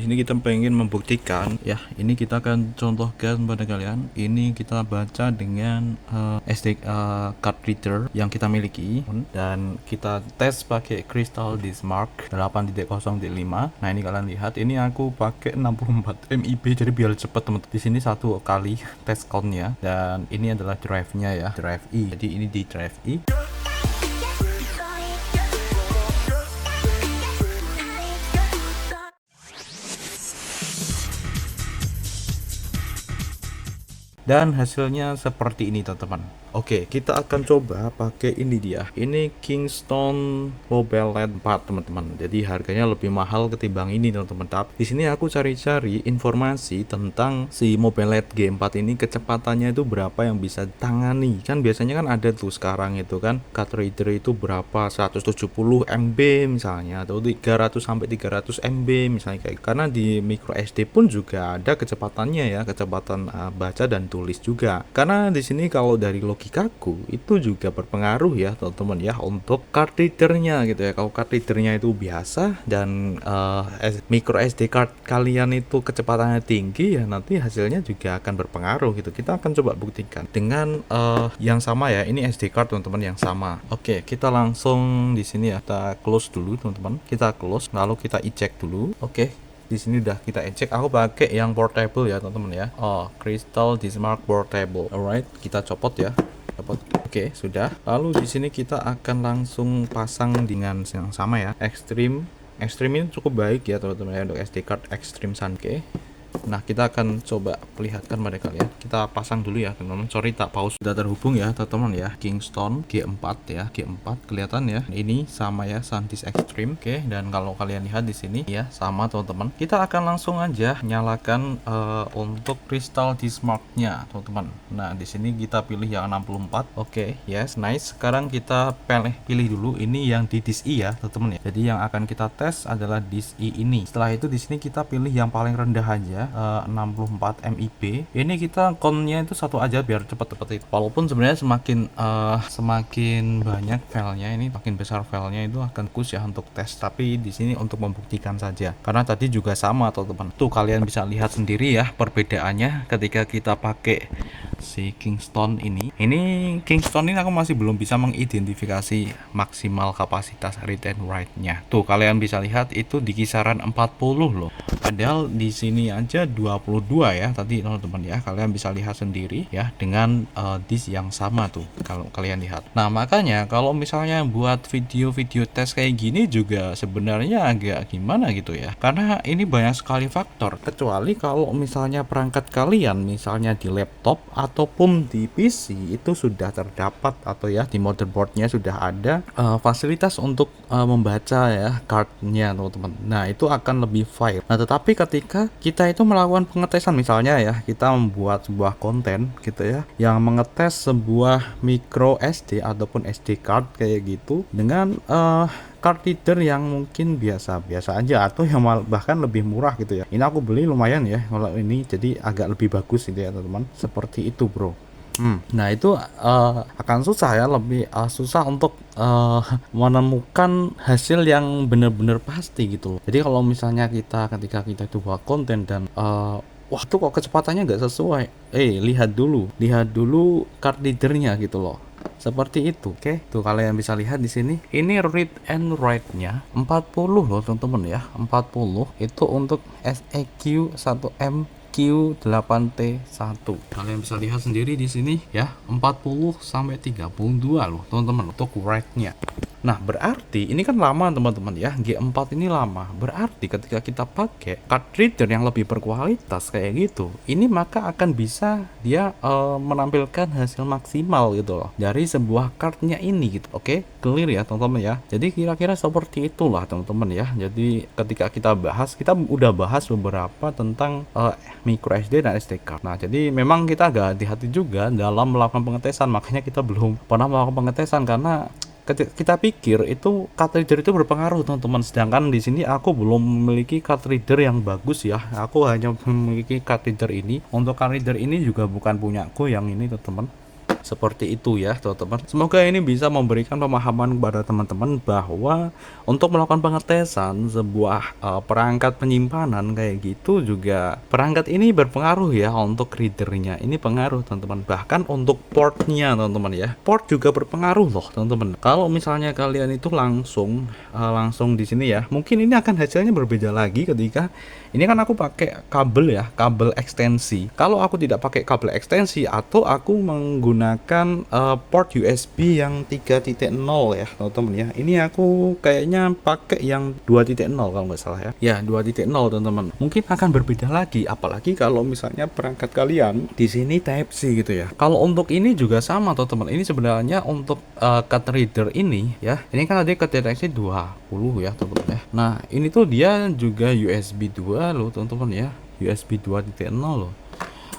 sini kita pengen membuktikan ya. Ini kita akan contohkan pada kalian. Ini kita baca dengan SD card reader yang kita miliki dan kita tes pakai Crystal Dismark 8.0.5. Nah, ini kalian lihat, ini aku pakai 64 MIB jadi biar cepet teman-teman. Di sini satu kali tes countnya dan ini adalah drive-nya ya, drive E. Jadi ini di drive E. Dan hasilnya seperti ini teman-teman. Oke, kita akan coba pakai ini dia. Ini Kingston Mobile LED 4 teman-teman. Jadi harganya lebih mahal ketimbang ini teman-teman. Tapi di sini aku cari-cari informasi tentang si Mobile LED G4 ini, kecepatannya itu berapa yang bisa tangani. Kan biasanya kan ada tuh sekarang itu kan card reader itu berapa, 170 MB misalnya, atau 300 sampai 300 MB misalnya kayak. Karena di micro SD pun juga ada kecepatannya ya, kecepatan baca dan tulis juga. Karena di sini kalau dari logikaku itu juga berpengaruh ya teman-teman ya untuk card readernya gitu ya. Kalau card readernya itu biasa dan micro SD card kalian itu kecepatannya tinggi ya, nanti hasilnya juga akan berpengaruh gitu. Kita akan coba buktikan dengan yang sama ya. Ini SD card teman-teman yang sama. Oke, kita langsung di sini ya, kita close dulu teman-teman. Kita close lalu kita eject dulu. Oke. Di sini udah kita eject. Aku pakai yang portable ya teman-teman ya. Crystal Dismark portable. Alright, kita copot ya. Copot. Oke, sudah. Lalu di sini kita akan langsung pasang dengan yang sama ya. Extreme ini cukup baik ya teman-teman ya, untuk SD card Extreme Sun. Oke. Nah, kita akan coba perlihatkan pada kalian. Kita pasang dulu ya teman-teman. Sorry tak pause. Sudah terhubung ya teman-teman ya. Kingston G4 ya. G4 kelihatan ya. Ini sama ya, SanDisk Extreme. Oke, dan kalau kalian lihat di sini ya sama teman-teman. Kita akan langsung aja nyalakan untuk Crystal Dismark-nya teman-teman. Nah, di sini kita pilih yang 64. Oke, yes, nice. Sekarang kita pilih dulu ini yang di disk E ya teman-teman ya. Jadi yang akan kita tes adalah disk E ini. Setelah itu di sini kita pilih yang paling rendah aja, 64 MIB. Ini kita count-nya itu satu aja biar cepet-cepet itu. Walaupun sebenarnya semakin banyak filenya, ini makin besar filenya itu akan bagus ya untuk tes. Tapi di sini untuk membuktikan saja. Karena tadi juga sama teman-teman. Tuh kalian bisa lihat sendiri ya perbedaannya ketika kita pakai si Kingston ini. Ini Kingston ini aku masih belum bisa mengidentifikasi maksimal kapasitas read and write-nya. Tuh kalian bisa lihat itu di kisaran 40 loh. Padahal di sini aja 22 ya tadi teman-teman ya. Kalian bisa lihat sendiri ya dengan disk yang sama tuh kalau kalian lihat. Nah, makanya kalau misalnya buat video-video tes kayak gini juga sebenarnya agak gimana gitu ya. Karena ini banyak sekali faktor. Kecuali kalau misalnya perangkat kalian misalnya di laptop ataupun di PC itu sudah terdapat atau ya di motherboardnya sudah ada fasilitas untuk membaca ya cardnya teman-teman. Nah, itu akan lebih file. Nah, tetapi ketika kita itu melakukan pengetesan misalnya ya, kita membuat sebuah konten gitu ya yang mengetes sebuah micro SD ataupun SD card kayak gitu dengan card reader yang mungkin biasa-biasa aja atau yang bahkan lebih murah gitu ya. Ini aku beli lumayan ya kalau ini, jadi agak lebih bagus gitu ya teman-teman. Seperti itu bro. Nah itu akan susah ya, lebih susah untuk menemukan hasil yang benar-benar pasti gitu loh. Jadi kalau misalnya ketika kita itu buat konten dan wah tuh kok kecepatannya nggak sesuai, lihat dulu card readernya gitu loh. Seperti itu. Oke, tuh kalian bisa lihat di sini. Ini read and write-nya 40 loh teman-teman ya. 40 itu untuk SEQ 1M Q8T1. Kalian bisa lihat sendiri di sini ya, 40 sampai 32 loh teman-teman untuk write-nya. Nah, berarti ini kan lama teman-teman ya, G4 ini lama. Berarti ketika kita pakai card reader yang lebih berkualitas kayak gitu, ini maka akan bisa dia menampilkan hasil maksimal gitu loh dari sebuah cardnya ini gitu. Oke, clear ya teman-teman ya. Jadi kira-kira seperti itulah teman-teman ya. Jadi ketika kita udah bahas beberapa tentang micro SD dan SD card. Nah, jadi memang kita agak hati-hati juga dalam melakukan pengetesan. Makanya kita belum pernah melakukan pengetesan karena kita pikir itu card reader itu berpengaruh teman-teman, sedangkan di sini aku belum memiliki card reader yang bagus ya. Aku hanya memiliki card reader ini. Untuk card reader ini juga bukan punyaku yang ini teman-teman. seperti itu ya teman-teman. Semoga ini bisa memberikan pemahaman kepada teman-teman bahwa untuk melakukan pengetesan sebuah perangkat penyimpanan kayak gitu juga, perangkat ini berpengaruh ya untuk readernya. Ini pengaruh teman-teman, bahkan untuk portnya teman-teman ya, port juga berpengaruh loh teman-teman. Kalau misalnya kalian itu langsung di sini ya, mungkin ini akan hasilnya berbeda lagi ketika ini kan aku pakai kabel ya, kabel ekstensi. Kalau aku tidak pakai kabel ekstensi atau aku menggunakan port USB yang 3.0 ya teman-teman ya, ini aku kayaknya pakai yang 2.0 kalau nggak salah ya. Ya 2.0 teman-teman. Mungkin akan berbeda lagi, apalagi kalau misalnya perangkat kalian di sini Type C gitu ya. Kalau untuk ini juga sama teman-teman. Ini sebenarnya untuk card reader ini ya. Ini kan ada kedeteksi 20 ya teman-teman ya. Nah, ini tuh dia juga USB 2 loh teman-teman ya. USB 2.0 loh.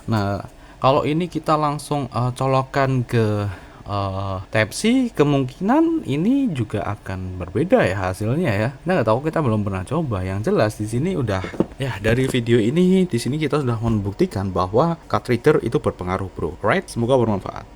Nah, kalau ini kita langsung colokkan ke Type C, kemungkinan ini juga akan berbeda ya hasilnya ya. Kita nggak tahu, kita belum pernah coba. Yang jelas di sini udah ya, dari video ini di sini kita sudah membuktikan bahwa card reader itu berpengaruh bro. Right? Semoga bermanfaat.